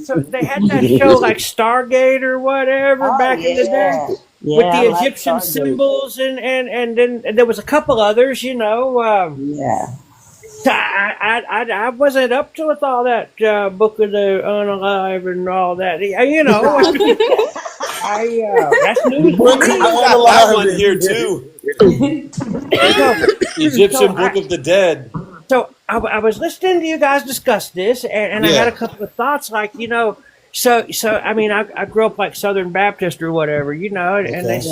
So they had that show like Stargate or whatever Oh back in the day yeah, with yeah. the I like Egyptian Stargate. symbols and then there was a couple others, you know. Yeah. So I wasn't up to with all that Book of the Unalive and all that. You know, I mean, that's news to Book of me. the I got that Unalive. one here too. So so Egyptian I Book of the Dead. I was listening to you guys discuss this, and I had a Yeah. couple of thoughts, like, you know, so I mean, I grew up like Southern Baptist or whatever, you know, and they Okay.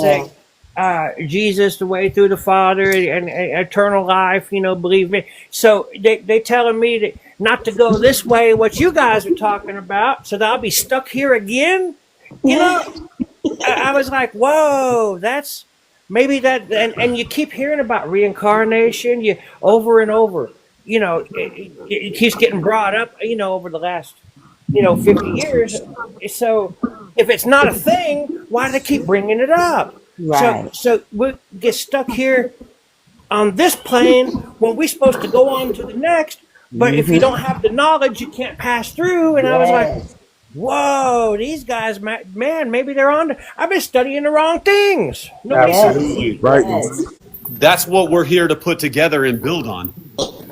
Yeah. say Jesus the way through the Father and eternal life, you know, believe me. So they telling me that not to go this way, what you guys are talking about, so that I'll be stuck here again. You know, I was like, whoa, that's maybe that, and you keep hearing about reincarnation, you over and over. You know, it keeps getting brought up. You know, over the last 50 years. So if it's not a thing, why do they keep bringing it up? So Right. so we get stuck here on this plane when we're supposed to go on to the next. But if you Mm-hmm. don't have the knowledge, you can't pass through. And I was like, Yes. whoa, these guys, man, maybe they're on. I've been studying the wrong things. Nobody said Yes. Absolutely. Right. Yes. That's what we're here to put together and build on.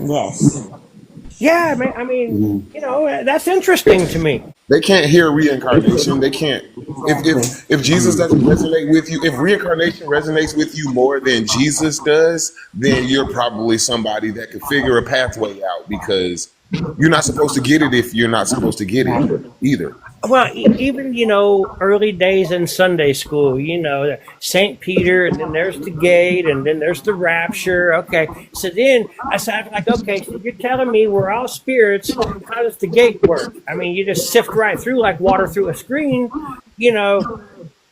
Yes. yeah, man. I mean, that's interesting to me. They can't hear reincarnation. They can't. Exactly. If Jesus doesn't resonate with you, if reincarnation resonates with you more than Jesus does, then you're probably somebody that could figure a pathway out, because you're not supposed to get it if you're not supposed to get Right. it either. Well, even early days in Sunday school, Saint Peter, and then there's the gate, and then there's the rapture. Okay, so then I said, like, okay, so you're telling me we're all spirits. How does the gate work? I mean, you just sift right through like water through a screen. You know,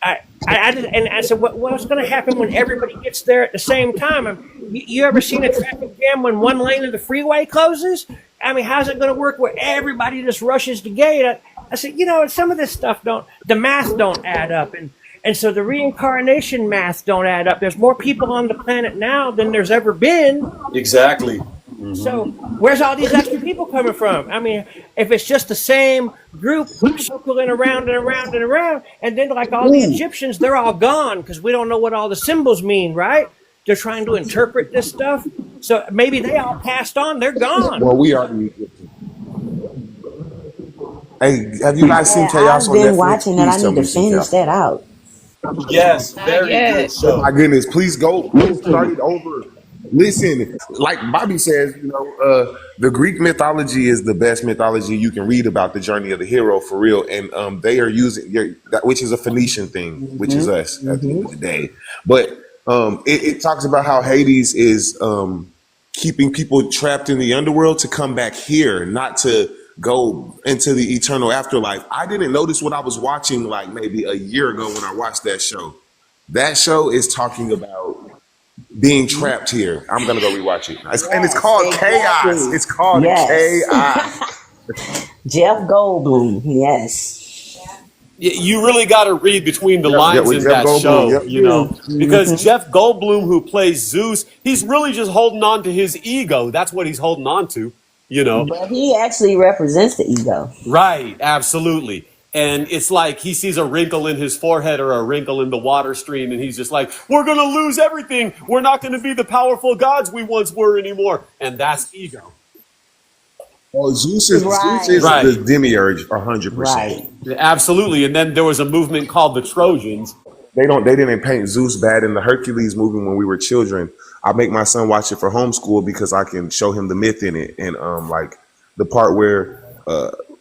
and I said, what's going to happen when everybody gets there at the same time? You ever seen a traffic jam when one lane of the freeway closes? I mean, how's it going to work where everybody just rushes the gate? I said, some of this stuff the math don't add up. And so the reincarnation math don't add up. There's more people on the planet now than there's ever been. Exactly. So where's all these extra people coming from? I mean, if it's just the same group circling around and around and around, and then like all the Egyptians, they're all gone because we don't know what all the symbols mean, right? They're trying to interpret this stuff. So maybe they all passed on. They're gone. Well, we are. Hey, have you guys seen Yeah, Chaos I've on been Netflix? watching it. I Please tell need me to you've seen finish Chaos. that out. Yes, Not very good yet. Oh my show. goodness! Please go start it over. Listen, like Bobby says, the Greek mythology is the best mythology you can read about the journey of the hero for real, and they are using that, which is a Phoenician thing, which is us at the end of the day. But it talks about how Hades is keeping people trapped in the underworld to come back here, not to go into the eternal afterlife. I didn't notice what I was watching like maybe a year ago when I watched that show. That show is talking about being trapped here. I'm gonna go rewatch it. And it's Yes, called Chaos. exactly. It's called Yes. Chaos. Jeff Goldblum. Yes. You really got to read between the Yep, lines with in Jeff that Goldblum. show, Yep. because Jeff Goldblum, who plays Zeus, he's really just holding on to his ego. That's what he's holding on to. But he actually represents the ego. Right, absolutely. And it's like he sees a wrinkle in his forehead or a wrinkle in the water stream, and he's just like, we're going to lose everything. We're not going to be the powerful gods we once were anymore. And that's ego. Oh, Zeus is Right. Right. the demiurge, 100%. Right. Absolutely. And then there was a movement called the Trojans. They didn't paint Zeus bad in the Hercules movie when we were children. I make my son watch it for homeschool because I can show him the myth in it, and like the part where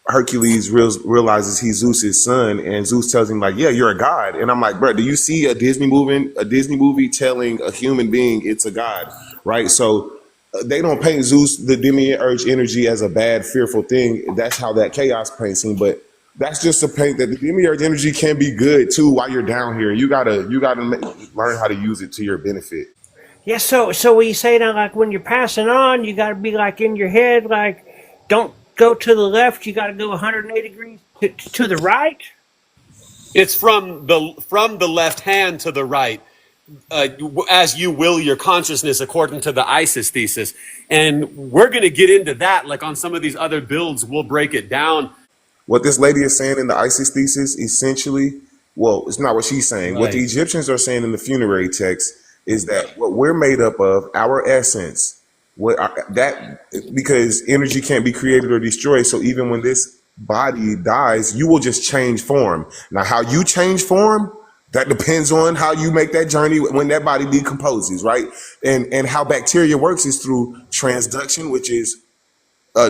Hercules realizes he's Zeus's son, and Zeus tells him like, "Yeah, you're a god." And I'm like, "Bro, do you see a Disney movie telling a human being it's a god, right?" So they don't paint Zeus, the demiurge energy, as a bad, fearful thing. That's how that chaos paints him, but that's just to paint that the demiurge energy can be good too while you're down here. You gotta learn how to use it to your benefit. Yeah, so we say that like when you're passing on, you got to be like in your head, like don't go to the left, you got to go 180 degrees to the right. It's from the left hand to the right, as you will your consciousness, according to the Isis Thesis. And we're going to get into that, like on some of these other builds, we'll break it down. What this lady is saying in the Isis Thesis, essentially, well, it's not what she's saying. What the Right. Egyptians are saying in the funerary text is that what we're made up of, our essence, that because energy can't be created or destroyed. So even when this body dies, you will just change form. Now, how you change form, that depends on how you make that journey when that body decomposes, right? And how bacteria works is through transduction, which is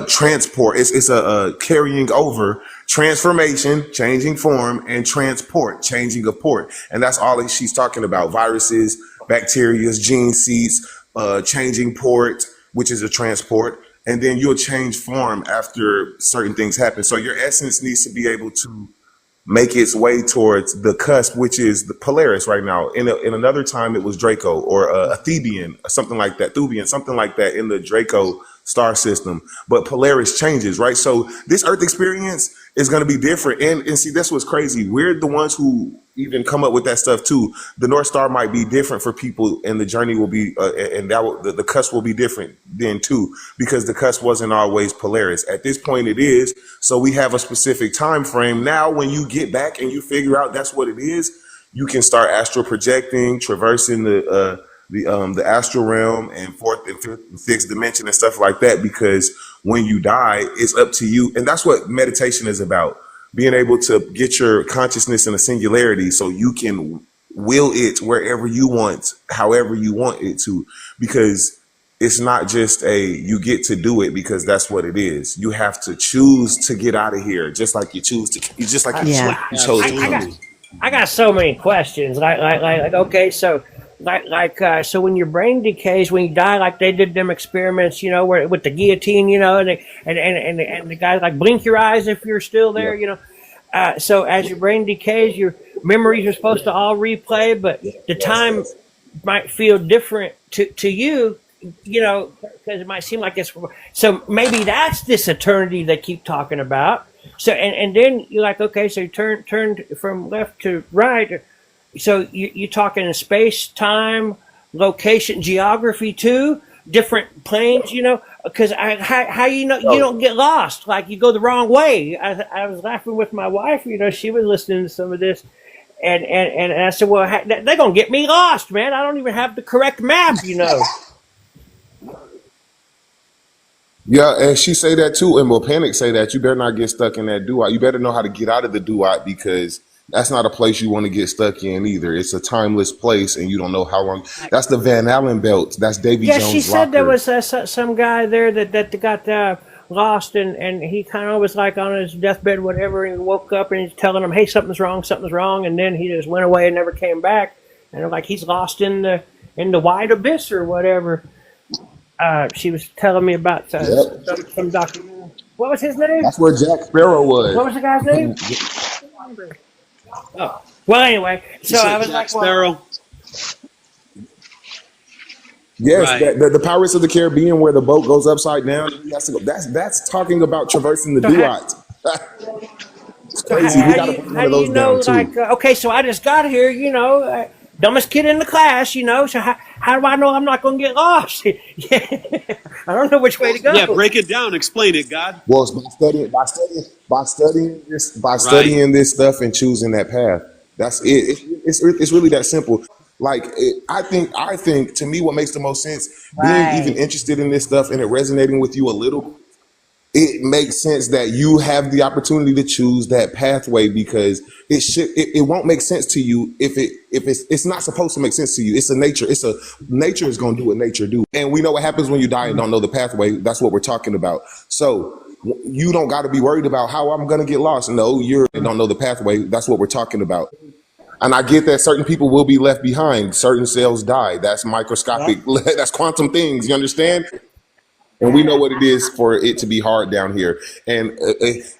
transport. It's a carrying over, transformation, changing form, and transport, changing of port. And that's all that she's talking about. Viruses, bacteria, gene seeds, changing port, which is a transport. And then you'll change form after certain things happen. So your essence needs to be able to make its way towards the cusp, which is the Polaris right now. In another time, it was Draco or a Thebian, or something like that, Thubian, something like that in the Draco star system. But Polaris changes, right? So this Earth experience is going to be different. And see, that's what's crazy. We're the ones who even come up with that stuff too. The North Star might be different for people, and the journey will be, and that will, the cusp will be different then too, because the cusp wasn't always Polaris. At this point, it is. So we have a specific time frame. Now, when you get back and you figure out that's what it is, you can start astral projecting, traversing the astral realm and fourth and fifth and sixth dimension and stuff like that. Because when you die, it's up to you, and that's what meditation is about. Being able to get your consciousness in a singularity so you can will it wherever you want, however you want it to, because it's not just you get to do it because that's what it is. You have to choose to get out of here, just like you chose to Yeah. you chose to I got come. I got so many questions. Like okay, so so when your brain decays, when you die, like they did them experiments, where with the guillotine, and the guys like blink your eyes if you're still there, So as your brain decays, your memories are supposed to all replay, but the time might feel different to you, because it might seem like it's. So maybe that's this eternity they keep talking about. So and then you're like, okay, so you turned from left to right. So you're talking in space, time, location, geography too, different planes, because how you don't get lost, like you go the wrong way. I was laughing with my wife, she was listening to some of this, and I said, well, they're gonna get me lost, man. I don't even have the correct map, Yeah, and she say that too, and will Panic say that you better not get stuck in that duat. You better know how to get out of the duat, because that's not a place you want to get stuck in either. It's a timeless place, and you don't know how long. That's the Van Allen belt. That's Davy Yeah, Jones' she said there locker. was some guy there that got lost, and he kind of was like on his deathbed, whatever, and he woke up and he's telling him, hey, something's wrong, and then he just went away and never came back, and like he's lost in the wide abyss or whatever. She was telling me about Yep, some documentary. What was his name? that's where Jack Sparrow What was. was the guy's name? Oh, well, anyway, You so I said was Jack like, well, Sparrow, Yes, right? the Pirates of the Caribbean, where the boat goes upside down. He has to go. That's talking about traversing the so how, duat. It's so crazy. We how got do to put you one of those down like, too. okay, so I just got here, dumbest kid in the class, so how do I know I'm not going to get lost? Yeah. I don't know which way to Yeah, go. break it down. Explain it, God. Well, it's by Right. studying this stuff and choosing that path. That's it. It's really that simple. Like I think to me, what makes the most sense, being even Right. interested in this stuff and it resonating with you a little, it makes sense that you have the opportunity to choose that pathway, because it won't make sense to you if it's not supposed to make sense to you. Nature is going to do what nature do, and we know what happens when you die and don't know the pathway. That's what we're talking about. So you don't got to be worried about how I'm going to get lost. No, you don't know the pathway. That's what we're talking about. And I get that certain people will be left behind. Certain cells die. That's Yep. microscopic. That's quantum things. You understand? And we know what it is for it to be hard down here. And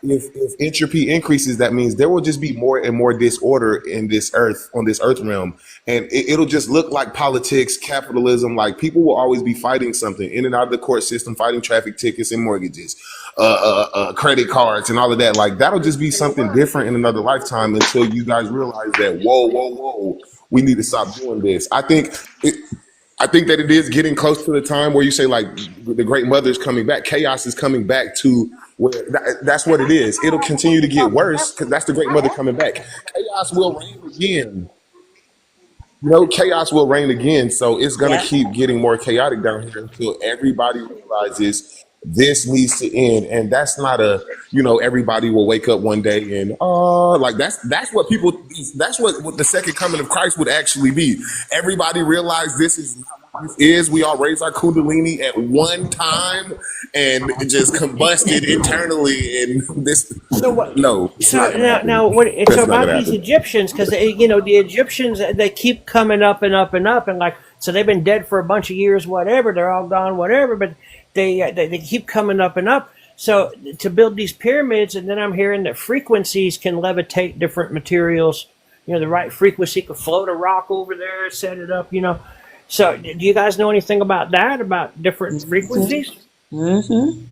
if entropy increases, that means there will just be more and more disorder in this earth, on this earth realm. And it'll just look like politics, capitalism. Like people will always be fighting something in and out of the court system, fighting traffic tickets and mortgages, credit cards and all of that. Like that'll just be something different in another lifetime, until you guys realize that, whoa, we need to stop doing this. I think that it is getting close to the time where you say, like, the great mother is coming back. Chaos is coming back to Where that's what it is. It'll continue to get worse because that's the Great Mother coming back. Chaos will reign again. Chaos will reign again. So it's gonna Yeah. keep getting more chaotic down here until everybody realizes this needs to end. And that's not everybody will wake up one day and like that's what people that's what the second coming of Christ would actually be. Everybody realize this is not what this is. We all raise our kundalini at one time and it just combusted internally and this So what? no, it's not So gonna now happen. what? It's That's not about gonna these happen. Egyptians because the Egyptians they keep coming up and up and up and like so they've been dead for a bunch of years, whatever. They're all gone, whatever. But they keep coming up and up. So to build these pyramids, and then I'm hearing that frequencies can levitate different materials. The right frequency could float a rock over there, set it up. So do you guys know anything about that? About different frequencies? Mm-hmm.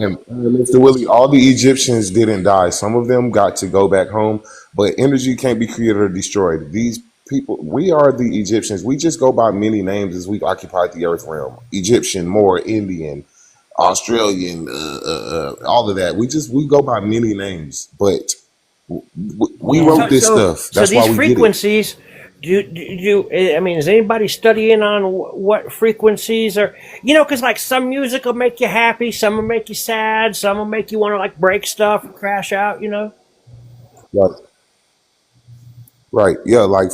And Mr. Willie, all the Egyptians didn't die. Some of them got to go back home, but energy can't be created or destroyed. These people, we are the Egyptians. We just go by many names as we've occupied the earth realm. Egyptian, Moor, Indian, Australian, all of that. We go by many names, but we Yeah. wrote this stuff. So That's why these we get it. frequencies, I mean, is anybody studying on what frequencies are, because like some music will make you happy, some will make you sad, some will make you want to like break stuff and crash out, Right. Right. Yeah. Like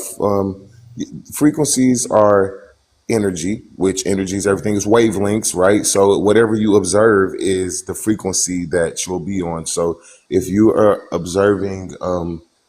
frequencies are energy, which energy is everything is wavelengths, right? So whatever you observe is the frequency that you'll be on. So if you are observing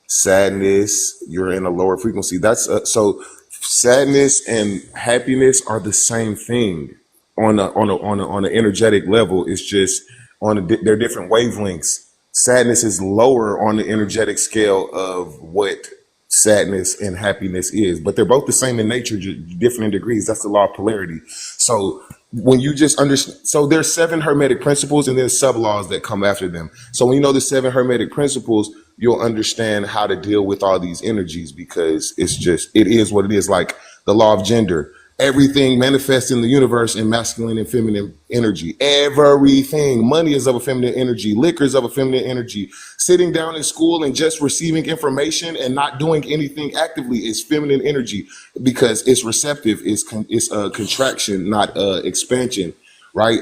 sadness, you're in a lower frequency. That's so sadness and happiness are the same thing on an energetic level. It's just they're different wavelengths. Sadness is lower on the energetic scale of what sadness and happiness is, but they're both the same in nature, just different in degrees. That's the law of polarity. So when you just understand, so there's 7 hermetic principles and there's sub laws that come after them. So when you know the 7 hermetic principles, you'll understand how to deal with all these energies because it is what it is. Like the law of gender, everything manifests in the universe in masculine and feminine energy. Everything. Money is of a feminine energy. Liquor is of a feminine energy. Sitting down in school and just receiving information and not doing anything actively is feminine energy because it's receptive. It's a contraction, not expansion, right?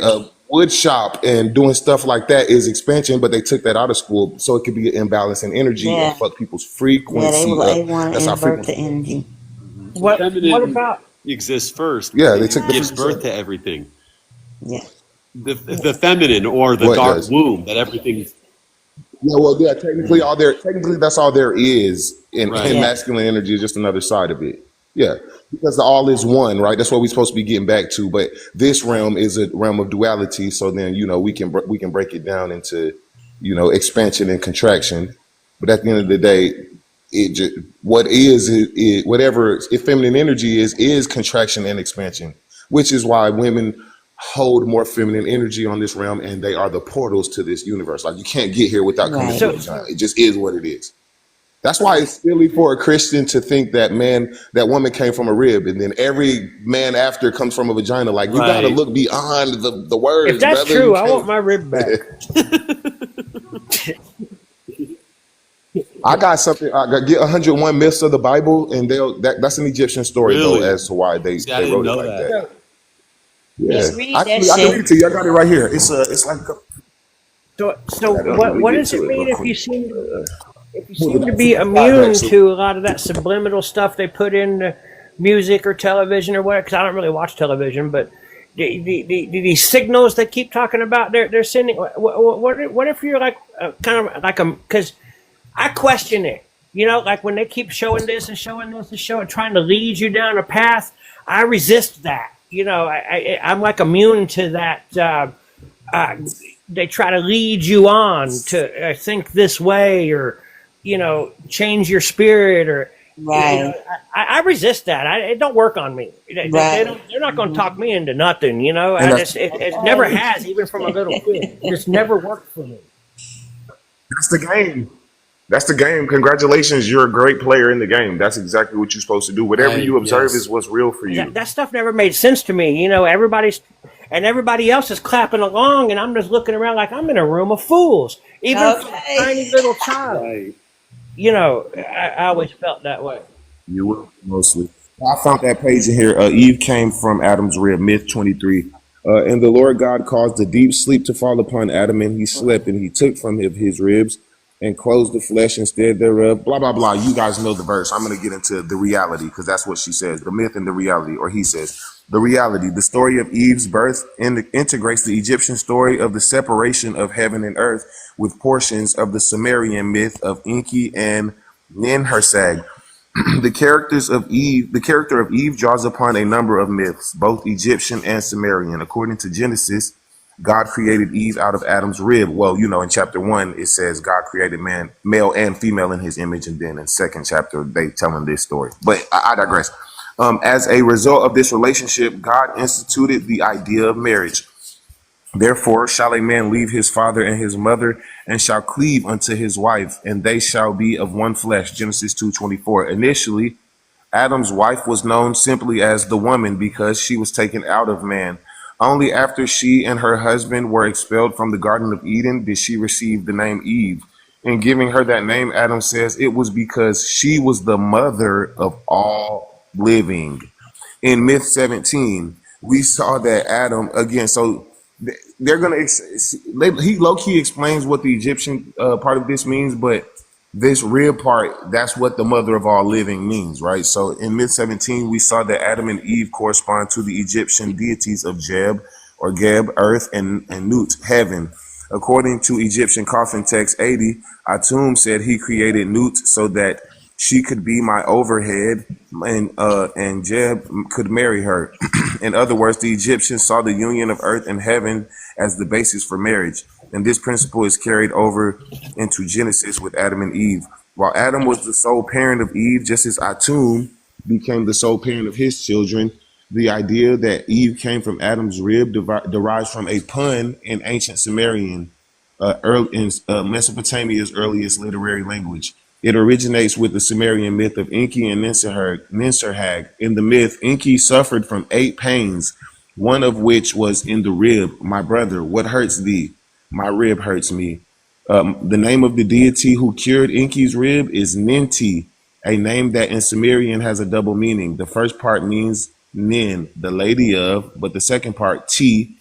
Wood shop and doing stuff like that is expansion, but they took that out of school so it could be an imbalance in energy and Yeah. fuck people's Yeah, frequency they up. want to That's our invert the frequency. energy. What Feminine about exists first. Yeah, they took the Gives birth frequency. to everything. Yeah. The feminine or the What dark does? womb that everything. Yeah, well, yeah, technically that's all there is in Right. Yeah. masculine energy is just another side of it. Yeah, because the all is one, right? That's what we're supposed to be getting back to. But this realm is a realm of duality. So then, we can break it down into, expansion and contraction. But at the end of the day, whatever if feminine energy is contraction and expansion, which is why women hold more feminine energy on this realm, and they are the portals to this universe. Like you can't get here without coming Right. through a vagina. It just is what it is. That's why it's silly for a Christian to think that woman came from a rib, and then every man after comes from a vagina. Like you got to Right. look beyond the if words, that's brother. true? You I want can't. my rib back. I got something. I got get 101 myths of the Bible, and that's an Egyptian story Really? though, as to why they See, I didn't wrote it know like that. that. Yeah, Just read that actually, I can read shit. it to you. I got it right here. It's like So I don't what really get does to it it mean real if you quick. seem to be immune to a lot of that subliminal stuff they put in music or television or whatever? Because I don't really watch television, but these signals they keep talking about, they're sending. What if you're like kind of like because I question it. Like when they keep showing this and showing this and showing, trying to lead you down a path, I resist that. I'm like immune to that. They try to lead you on to think this way or, change your spirit or, Right. I resist that. It don't work on me. Right. They're not going to talk me into nothing, And it never has, even from a little kid. It just never worked for me. that's the game. That's the game. Congratulations, you're a great player in the game. That's exactly what you're supposed to do. Whatever Right, you observe yes. is what's real for you. That stuff never made sense to me. and everybody else is clapping along, and I'm just looking around like I'm in a room of fools, even for a tiny little child. Right. You know, I always felt that way. You will mostly. I found that page in here. Eve came from Adam's rib, myth 23. And the Lord God caused a deep sleep to fall upon Adam, and he slept, and he took from him his ribs and closed the flesh instead thereof. Blah, blah, blah. You guys know the verse. I'm going to get into the reality because that's what she says, the myth and the reality, or he says. The reality, the story of Eve's birth integrates the Egyptian story of the separation of heaven and earth with portions of the Sumerian myth of Enki and Ninhursag. The character of Eve draws upon a number of myths, both Egyptian and Sumerian. According to Genesis, God created Eve out of Adam's rib. Well, you know, in chapter 1, it says God created man, male and female in his image. And then in second chapter, they telling this story. But I digress. As a result of this relationship, God instituted the idea of marriage. Therefore shall a man leave his father and his mother and shall cleave unto his wife, and they shall be of one flesh. Genesis 2:24. Initially, Adam's wife was known simply as the woman because she was taken out of man. Only after she and her husband were expelled from the Garden of Eden did she receive the name Eve. In giving her that name, Adam says it was because she was the mother of all living. In myth 17, we saw that Adam, again, so they're going to, he low-key explains what the Egyptian part of this means, but this real part, that's what the mother of all living means, right? So in myth 17, we saw that Adam and Eve correspond to the Egyptian deities of Jeb or Geb, earth, and Nut, heaven. According to Egyptian coffin text 80, Atum said he created Nut so that she could be my overhead, and Jeb could marry her. In other words, the Egyptians saw the union of earth and heaven as the basis for marriage. And this principle is carried over into Genesis with Adam and Eve. While Adam was the sole parent of Eve, just as Atum became the sole parent of his children, the idea that Eve came from Adam's rib derives from a pun in ancient Sumerian, in Mesopotamia's earliest literary language. It originates with the Sumerian myth of Enki and Ninhursag. In the myth, Enki suffered from 8 pains, one of which was in the rib. My brother, what hurts thee? My rib hurts me. The name of the deity who cured Enki's rib is Ninti, a name that in Sumerian has a double meaning. The first part means Nin, the lady of, but the second part, Ti,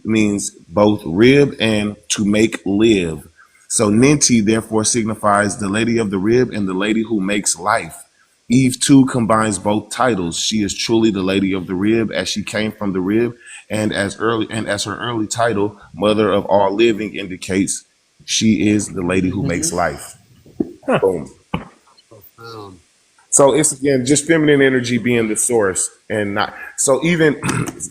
means both rib and to make live. So Ninti therefore signifies the lady of the rib and the lady who makes life. Eve too combines both titles. She is truly the lady of the rib as she came from the rib, and as her early title, mother of all living, indicates she is the lady who makes life. Boom. So it's again just feminine energy being the source, and not so even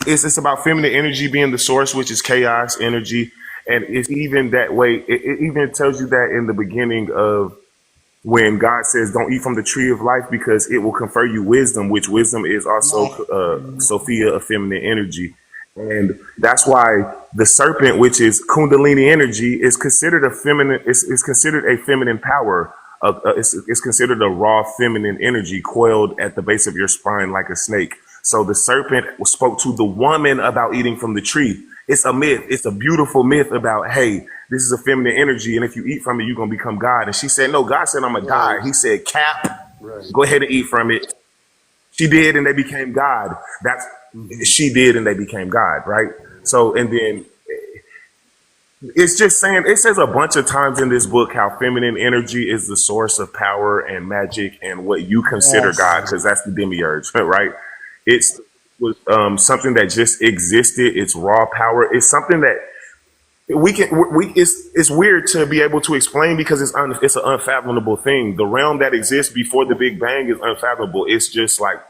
it's about feminine energy being the source, which is chaos energy. And it's even that way. It even tells you that in the beginning of when God says, don't eat from the tree of life because it will confer you wisdom, which wisdom is also Sophia, a feminine energy. And that's why the serpent, which is Kundalini energy, is considered a feminine. It's considered a feminine power. It's considered a raw feminine energy coiled at the base of your spine like a snake. So the serpent spoke to the woman about eating from the tree. It's a myth. It's a beautiful myth about, hey, this is a feminine energy, and if you eat from it, you're going to become God. And she said, no, God said, I'm going to die. He said, Cap, go ahead and eat from it. She did, and they became God. She did, and they became God, right? So, and then it's just saying, it says a bunch of times in this book how feminine energy is the source of power and magic and what you consider God, because that's the demiurge, right? It's was something that just existed. It's raw power. It's something that it's weird to be able to explain because it's an unfathomable thing. The realm that exists before the Big Bang is unfathomable. It's just like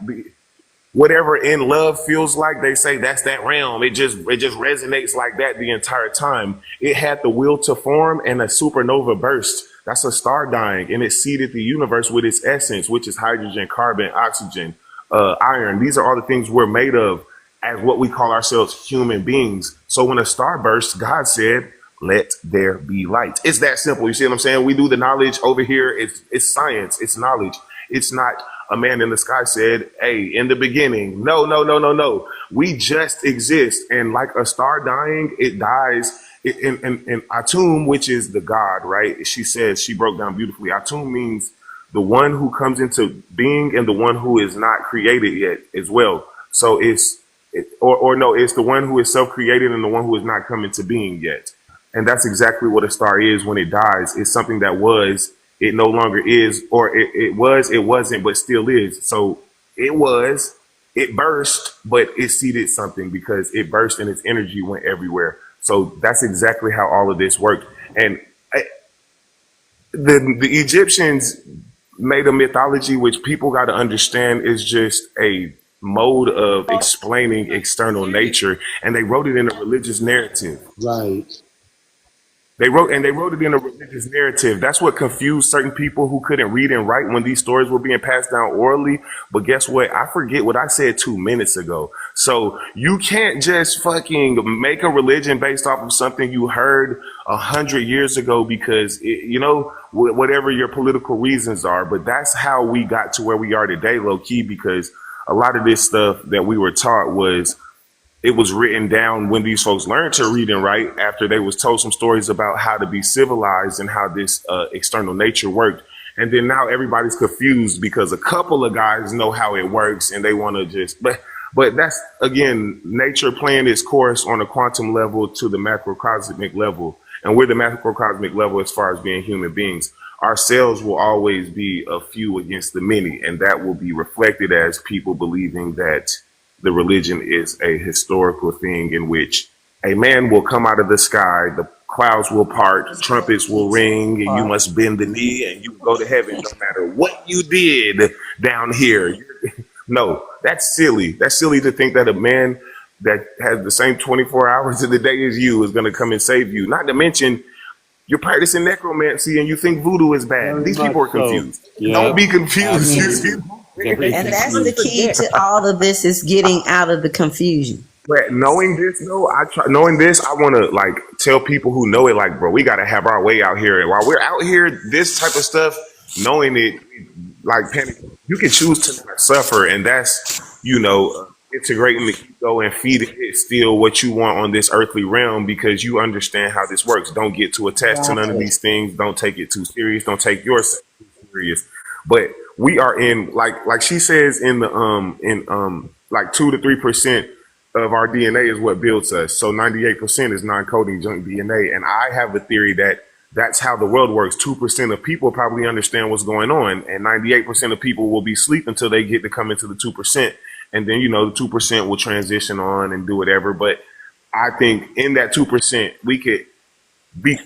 whatever in love feels like, they say that's that realm. It just resonates like that the entire time. It had the will to form, and a supernova burst. That's a star dying, and it seeded the universe with its essence, which is hydrogen, carbon, oxygen, iron. These are all the things we're made of as what we call ourselves, human beings. So when a star bursts, God said, let there be light. It's that simple. You see what I'm saying? We do the knowledge over here. It's science. It's knowledge. It's not a man in the sky said, hey, in the beginning. No, no, no, no, no. We just exist. And like a star dying, it dies. In Atum, which is the God, right? She says, she broke down beautifully. Atum means the one who comes into being and the one who is not created yet as well. So it's the one who is self-created and the one who is not come into being yet. And that's exactly what a star is when it dies. It's something that was, it no longer is, or it was, it wasn't, but still is. So it was, it burst, but it seeded something because it burst and its energy went everywhere. So that's exactly how all of this worked. And the Egyptians made a mythology which people got to understand is just a mode of explaining external nature, and they wrote it in a religious narrative. Right. They wrote it in a religious narrative. That's what confused certain people who couldn't read and write when these stories were being passed down orally. But guess what? I forget what I said 2 minutes ago. So you can't just fucking make a religion based off of something you heard 100 years ago because, whatever your political reasons are. But that's how we got to where we are today, low key, because a lot of this stuff that we were taught it was written down when these folks learned to read and write after they was told some stories about how to be civilized and how this external nature worked. And then now everybody's confused because a couple of guys know how it works and they want to just, but that's, again, nature playing its course on a quantum level to the macrocosmic level. And we're the macrocosmic level as far as being human beings. Our cells will always be a few against the many, and that will be reflected as people believing that the religion is a historical thing in which a man will come out of the sky, the clouds will part, trumpets will ring, and you must bend the knee and you go to heaven no matter what you did down here. No, that's silly. That's silly to think that a man that has the same 24 hours of the day as you is going to come and save you. Not to mention, you're practicing necromancy and you think voodoo is bad. Very These people are much so. confused. Yeah. Don't be confused. Absolutely. Very And that's the confused. key to all of this is getting out of the confusion. But knowing this, though, I want to tell people who know it, bro, we got to have our way out here. And while we're out here, this type of stuff, knowing it, panic, you can choose to not suffer. And that's, integrating the ego and feeding it still what you want on this earthly realm because you understand how this works. Don't get too attached to none of these things. Don't take it too serious. Don't take yourself too serious. But we are in, like she says, in the 2 to 3% of our DNA is what builds us. So 98% is non-coding junk DNA. And I have a theory that that's how the world works. 2% of people probably understand what's going on, and 98% of people will be asleep until they get to come into the 2%. And then, the 2% will transition on and do whatever. But I think in that 2%, we could be,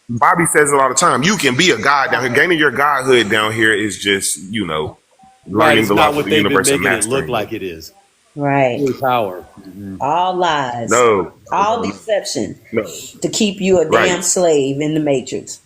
Bobby says it all the time, you can be a god down here. Gaining your godhood down here is just, Right, learning it's the not laws what of the they've been universe and making it mastering. look like it is. Right. True power. All lies. No. All deception No. to keep you a Right. damn slave in the matrix.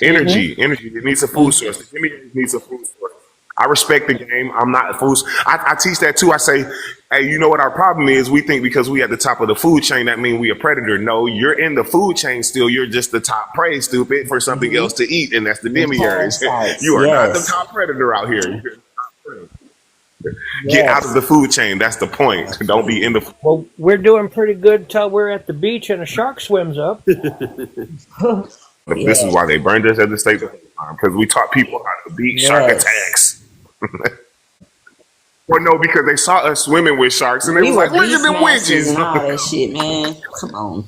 Energy. It needs a food source. The Jimmy needs a food source. I respect the game. I'm not a food. I teach that too. I say, hey, you know what our problem is? We think because we at the top of the food chain, that means we a predator. No, you're in the food chain still. You're just the top prey, stupid, for something else to eat, and that's the demiurge. You are not the top predator out here. You're the top predator. Get out of the food chain. That's the point. Don't be in the. Well, we're doing pretty good till we're at the beach and a shark swims up. This is why they burned us at the stake because we taught people how to beat shark attacks. Or no, because they saw us swimming with sharks and they was like, look at them witches. And all that shit, man. Come on.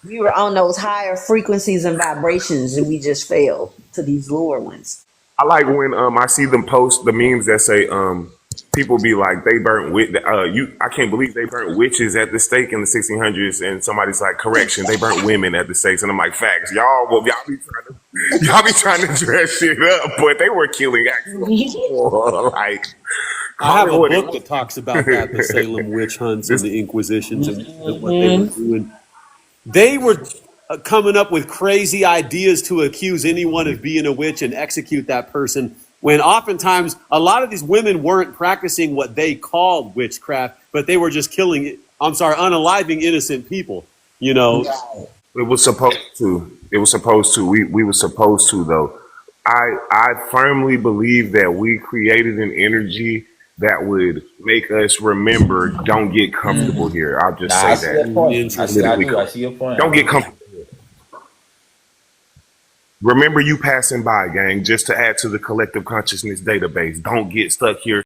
We were on those higher frequencies and vibrations and we just fell to these lower ones. I like when I see them post the memes that say people be like they burnt I can't believe they burnt witches at the stake in the 1600s, and somebody's like, correction, they burnt women at the stakes, and I'm like, facts, y'all be trying to dress shit up, but they were killing actual people. Like, I have a book that talks about that, the Salem witch hunts and the Inquisitions and what they were doing. They were coming up with crazy ideas to accuse anyone of being a witch and execute that person, when oftentimes a lot of these women weren't practicing what they called witchcraft, but they were just unaliving innocent people, It was supposed to. We were supposed to, though. I firmly believe that we created an energy that would make us remember, don't get comfortable here. I'll just Nah, I say see that. your point. I see. I Literally, do. I see your point. don't get comfortable. Remember you passing by, gang, just to add to the collective consciousness database. Don't get stuck here